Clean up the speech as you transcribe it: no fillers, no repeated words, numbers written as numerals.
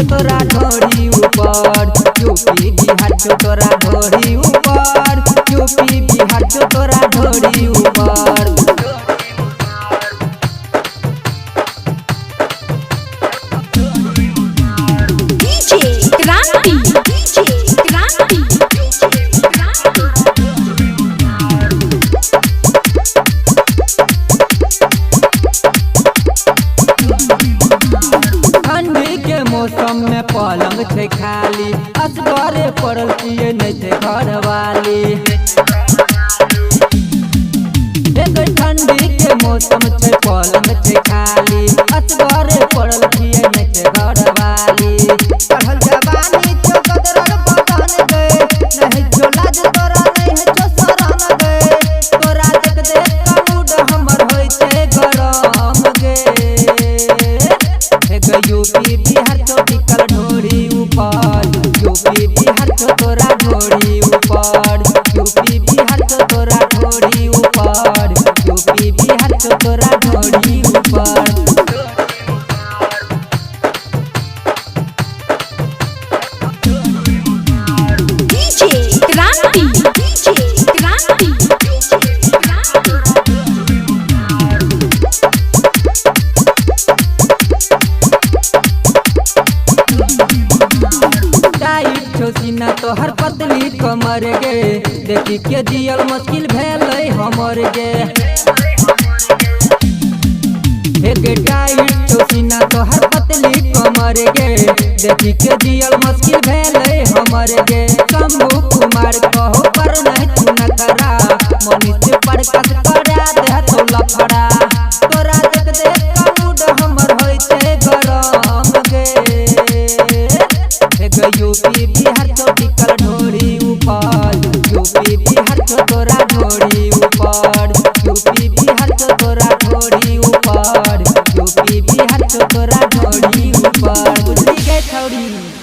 छो तोरा ढोरी ऊपर, यूपी बिहार छो तोरा ढोरी ऊपर, यूपी बिहार छो तोरा ढोरी ऊपर। मौसम में पलंग छे खाली, असगरे पड़ल पिए नहीं थे घरवाली। ठंडी के मौसम छे पलंग छे खाली, असगरे पड़ल पिए नहीं थे घरवाली। चढ़ल जवानी छो गदरल बदन गे, नहीं छो लाज तोरा नहीं छो शरम गे, तोरा देख देख का मूड हमर होय छे गरम गे। यूपी बिहार छो टिकल ढोरी ऊपर, यूपी बिहार छो तोरा ढोरी ऊपर, यूपी बिहार छो तोरा ढोरी ऊपर, यूपी बिहार छो तोरा ढोरी ऊपर। सीना तोहर पतली कमर गे, देखी के जियल मुश्किल भेलै हमर गे। टाइट छो सीना तोहर पतली कमर गे, देखी के जियल मुश्किल भेलै हमर गे। शंभू कुमार कहो पर नहीं तू न करा, मनीष पर कस करा दे तो लफड़ा, तोरा देख देख का मूड हमर होय छे गरम गे। यूपी बिहार छो टिकल ढोरी ऊपर, यूपी बिहार छो तोरा ढोरी ऊपर, यूपी बिहार छो तोरा ढोरी ऊपर, यूपी बिहार छो तोरा ढोरी ऊपर। बुझली गई छौरी।